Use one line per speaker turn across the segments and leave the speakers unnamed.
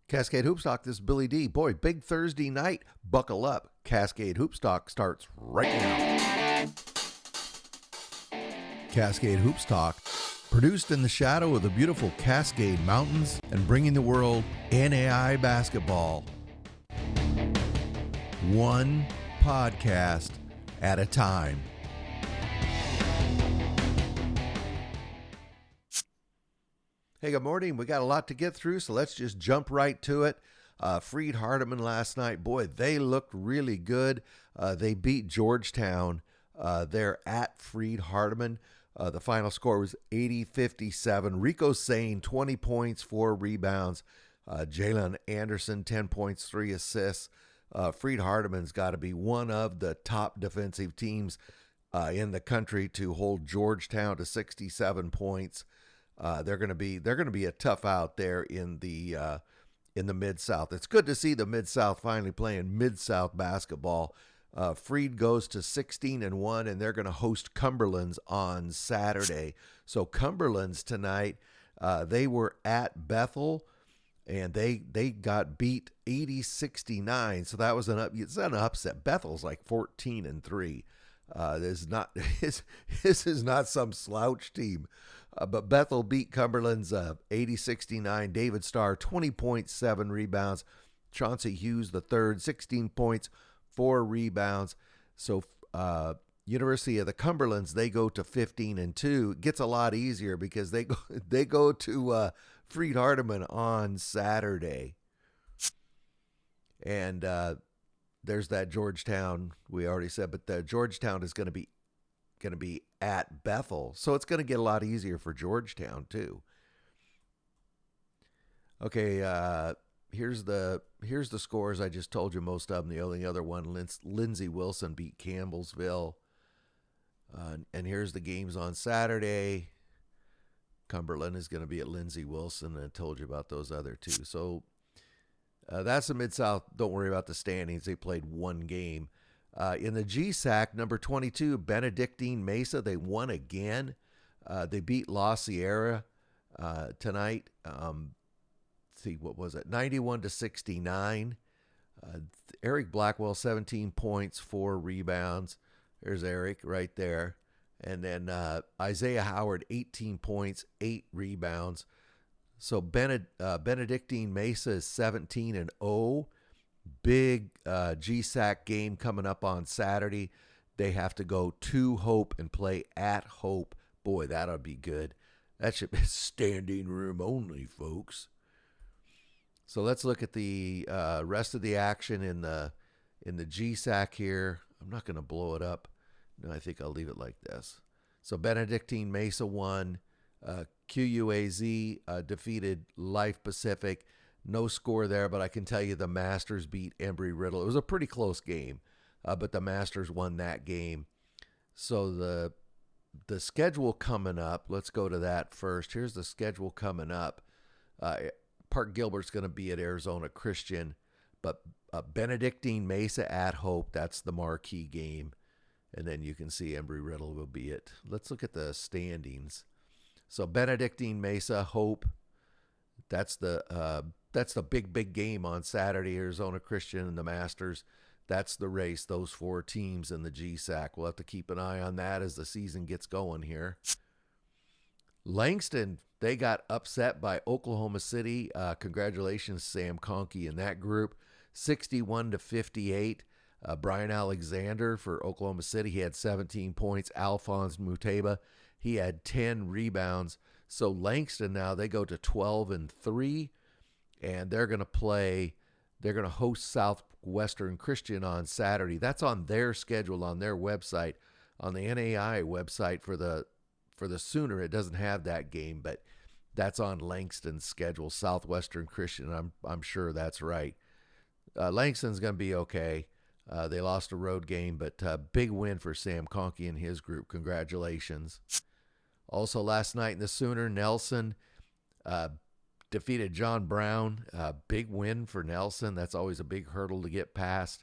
Cascade Hoopstock, this is Billy D. Boy, big Thursday night. Buckle up. Cascade Hoopstock starts right now. Cascade Hoopstock, produced in the shadow of the beautiful Cascade Mountains and bringing the world NAIA basketball. One podcast at a time. Hey, good morning. We got a lot to get through, so let's just jump right to it. Freed Hardeman last night, boy, they looked really good. They beat Georgetown. They're at Freed Hardeman. The final score was 80-57. Rico Sane, 20 points, 4 rebounds. Jalen Anderson, 10 points, 3 assists. Freed Hardeman's got to be one of the top defensive teams in the country to hold Georgetown to 67 points. They're going to be a tough out there in the Mid-South. It's good to see the Mid-South finally playing Mid-South basketball. Freed goes to 16-1, and they're going to host Cumberland's on Saturday. So Cumberland's tonight, they were at Bethel, and they got beat 80-69. So that was it's not an upset. Bethel's like 14-3. This is not some slouch team. But Bethel beat Cumberland's 80-69. David Starr, 20.7 rebounds. Chauncey Hughes, the third, 16 points, 4 rebounds. So University of the Cumberlands, they go to 15-2. It gets a lot easier because they go to Freed Hardeman on Saturday. And there's that Georgetown we already said, but the Georgetown is going to be at Bethel, so it's going to get a lot easier for Georgetown too. Okay, here's the scores. I just told you most of them. The only other one, Lindsey Wilson beat Campbellsville, and here's the games on Saturday. Cumberland is going to be at Lindsey Wilson, and I told you about those other two. So that's the Mid-South. Don't worry about the standings. They played one game. In the GSAC, number 22, Benedictine Mesa, they won again. They beat La Sierra tonight. What was it? 91-69. Eric Blackwell, 17 points, 4 rebounds. There's Eric right there. And then Isaiah Howard, 18 points, 8 rebounds. So Benedictine Mesa is 17-0. Big GSAC game coming up on Saturday. They have to go to Hope and play at Hope. Boy, that'll be good. That should be standing room only, folks. So let's look at the rest of the action in the GSAC here. I'm not going to blow it up. No, I think I'll leave it like this. So Benedictine Mesa won. QUAZ defeated Life Pacific. No score there, but I can tell you the Masters beat Embry-Riddle. It was a pretty close game, but the Masters won that game. So the schedule coming up, let's go to that first. Here's the schedule coming up. Park Gilbert's going to be at Arizona Christian, but Benedictine Mesa at Hope, that's the marquee game. And then you can see Embry-Riddle will be it. Let's look at the standings. So Benedictine Mesa, Hope, that's the big game on Saturday. Arizona Christian and the Masters. That's the race, those 4 teams in the GSAC. We'll have to keep an eye on that as the season gets going here. Langston, they got upset by Oklahoma City. Congratulations, Sam Conkey in that group. 61-58. Brian Alexander for Oklahoma City, he had 17 points. Alphonse Muteba, he had 10 rebounds. So Langston now, they go to 12-3. And they're going to host Southwestern Christian on Saturday. That's on their schedule, on their website, on the NAIA website for the Sooner. It doesn't have that game, but that's on Langston's schedule, Southwestern Christian. I'm sure that's right. Langston's going to be okay. They lost a road game, but big win for Sam Conkey and his group. Congratulations. Also last night in the Sooner, Nelson defeated John Brown. Big win for Nelson. That's always a big hurdle to get past.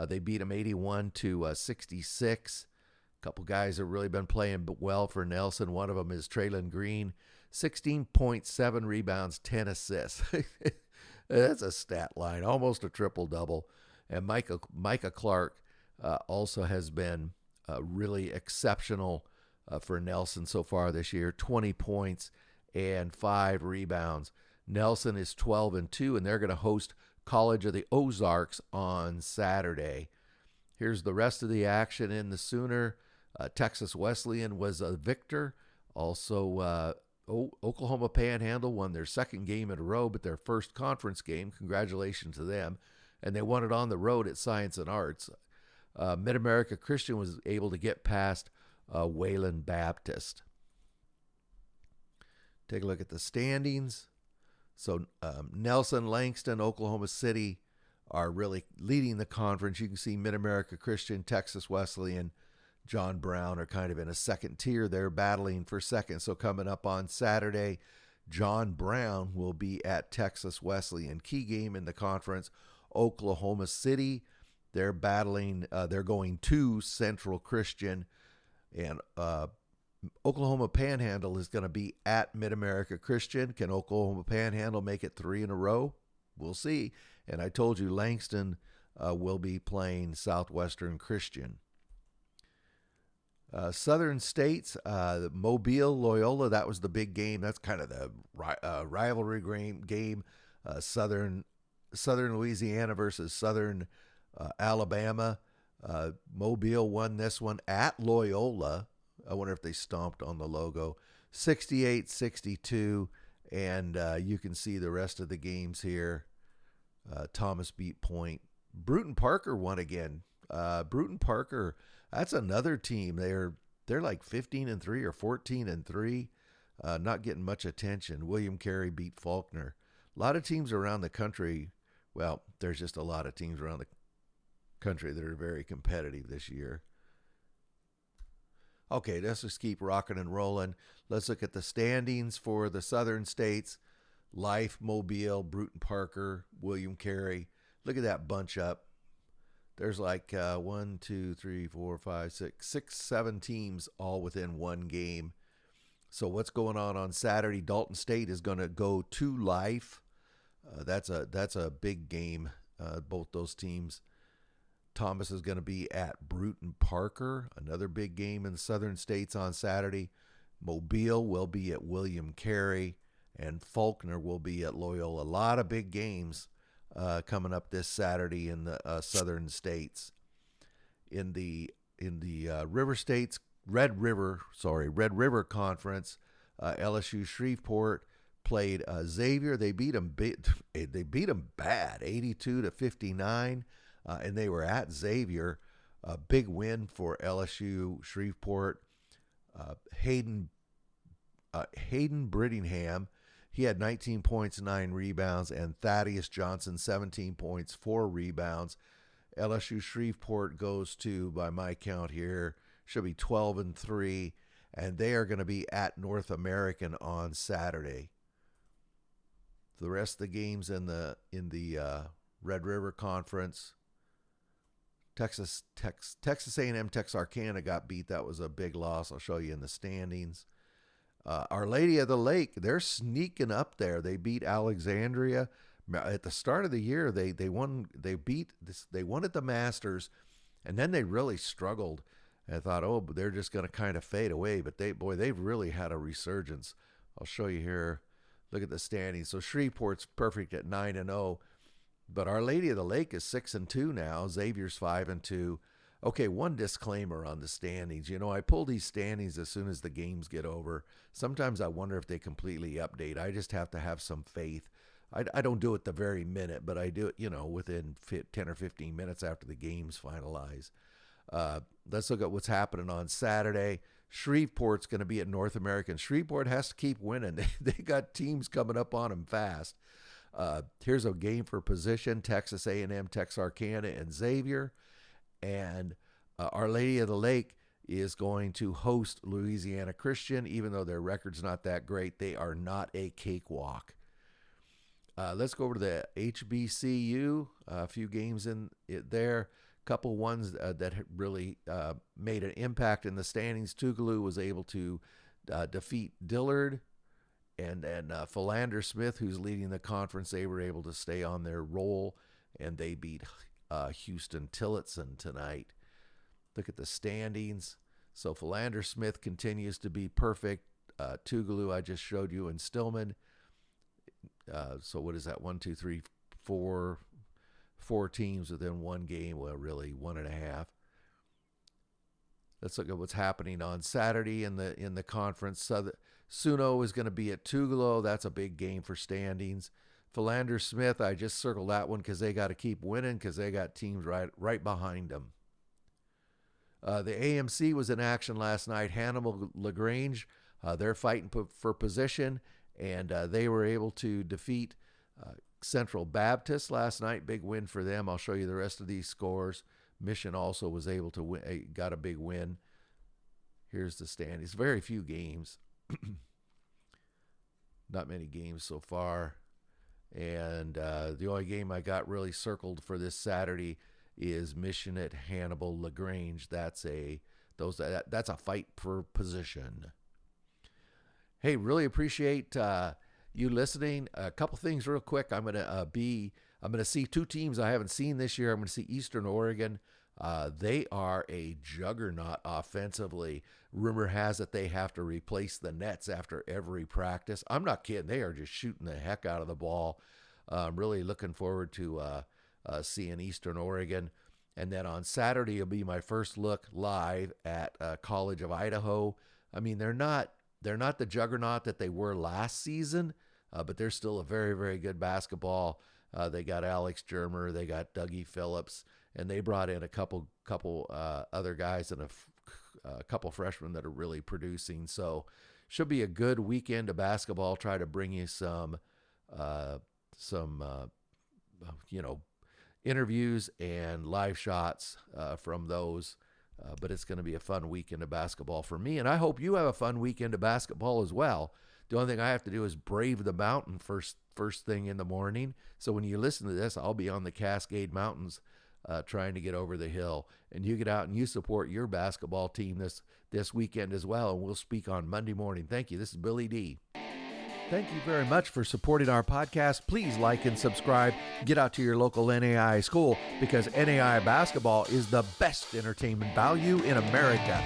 They beat him 81-66. A couple guys have really been playing well for Nelson. One of them is Traylon Green, 16.7 rebounds, 10 assists. That's a stat line, almost a triple double. And Micah Clark also has been really exceptional for Nelson so far this year. 20 points and 5 rebounds. Nelson is 12-2, and they're going to host College of the Ozarks on Saturday. Here's the rest of the action in the Sooner. Texas Wesleyan was a victor. Also, Oklahoma Panhandle won their second game in a row, but their first conference game. Congratulations to them. And they won it on the road at Science and Arts. Mid-America Christian was able to get past Wayland Baptist. Take a look at the standings. So Nelson, Langston, Oklahoma City are really leading the conference. You can see Mid-America Christian, Texas Wesleyan, John Brown are kind of in a second tier. They're battling for second. So coming up on Saturday, John Brown will be at Texas Wesleyan. Key game in the conference, Oklahoma City. They're battling. They're going to Central Christian. And Oklahoma Panhandle is going to be at Mid-America Christian. Can Oklahoma Panhandle make it 3 in a row? We'll see. And I told you Langston will be playing Southwestern Christian. Southern States, Mobile, Loyola, that was the big game. That's kind of the rivalry game. Southern Louisiana versus Southern Alabama. Mobile won this one at Loyola. I wonder if they stomped on the logo. 68-62, and you can see the rest of the games here. Thomas beat Point. Bruton Parker won again. Bruton Parker, that's another team. They're like 15-3 or 14-3, not getting much attention. William Carey beat Faulkner. A lot of teams around the country. Well, there's just a lot of teams around the country that are very competitive this year. Okay, let's just keep rocking and rolling. Let's look at the standings for the Southern States. Life, Mobile, Bruton Parker, William Carey. Look at that bunch up. There's like 1, 2, 3, 4, 5, 6, 7 teams all within one game. So what's going on Saturday? Dalton State is going to go to Life. That's a big game, both those teams. Thomas is going to be at Bruton Parker, another big game in the Southern States on Saturday. Mobile will be at William Carey, and Faulkner will be at Loyola. A lot of big games coming up this Saturday in the Southern States. In the River States, Red River Conference, LSU Shreveport played Xavier. They beat them. They beat them bad, 82-59. And they were at Xavier. A big win for LSU Shreveport. Hayden Brittingham, he had 19 points, 9 rebounds, and Thaddeus Johnson, 17 points, 4 rebounds. LSU Shreveport goes to, by my count here, should be 12-3, and they are going to be at North American on Saturday. The rest of the games in the Red River Conference. Texas A&M Texarkana got beat. That was a big loss. I'll show you in the standings. Our Lady of the Lake, they're sneaking up there. They beat Alexandria at the start of the year. They won at the Masters, and then they really struggled. I thought, oh, they're just going to kind of fade away. But they've really had a resurgence. I'll show you here. Look at the standings. So Shreveport's perfect at 9-0. But Our Lady of the Lake is 6-2 now. Xavier's 5-2. Okay, one disclaimer on the standings. You know, I pull these standings as soon as the games get over. Sometimes I wonder if they completely update. I just have to have some faith. I don't do it the very minute, but I do it, within 10 or 15 minutes after the games finalize. Let's look at what's happening on Saturday. Shreveport's going to be at North American. Shreveport has to keep winning. They got teams coming up on them fast. Here's a game for position: Texas A&M, Texarkana, and Xavier. And Our Lady of the Lake is going to host Louisiana Christian. Even though their record's not that great, they are not a cakewalk. Let's go over to the HBCU. A few games in it there. Couple ones that really made an impact in the standings. Tougaloo was able to defeat Dillard. And then Philander Smith, who's leading the conference, they were able to stay on their roll, and they beat Houston Tillotson tonight. Look at the standings. So Philander Smith continues to be perfect. Tougaloo, I just showed you, and Stillman. So what is that? 1, 2, 3, 4 teams within one game. Well, really 1.5. Let's look at what's happening on Saturday in the conference. Suno is going to be at Tougaloo. That's a big game for standings. Philander Smith, I just circled that one because they got to keep winning because they got teams right behind them. The AMC was in action last night. Hannibal LaGrange, they're fighting for position, and they were able to defeat Central Baptist last night. Big win for them. I'll show you the rest of these scores. Mission also was able to win, got a big win. Here's the standings. Very few games. Not many games so far. And the only game I got really circled for this Saturday is Mission at Hannibal LaGrange. That's a fight for position. Hey, really appreciate you listening. A couple things real quick. I'm gonna see two teams I haven't seen this year. I'm gonna see Eastern Oregon. They are a juggernaut offensively. Rumor has it they have to replace the nets after every practice. I'm not kidding. They are just shooting the heck out of the ball. I'm really looking forward to seeing Eastern Oregon. And then on Saturday will be my first look live at College of Idaho. I mean, they're not the juggernaut that they were last season, but they're still a very, very good basketball. They got Alex Germer, they got Dougie Phillips, and they brought in a couple other guys and a couple freshmen that are really producing. So should be a good weekend of basketball. Try to bring you some interviews and live shots from those. But it's going to be a fun weekend of basketball for me, and I hope you have a fun weekend of basketball as well. The only thing I have to do is brave the mountain first thing in the morning. So when you listen to this, I'll be on the Cascade Mountains trying to get over the hill. And you get out and you support your basketball team this weekend as well, and we'll speak on Monday morning. Thank you. This is Billy D. Thank you very much for supporting our podcast. Please like and subscribe. Get out to your local NAIA school because NAIA basketball is the best entertainment value in America.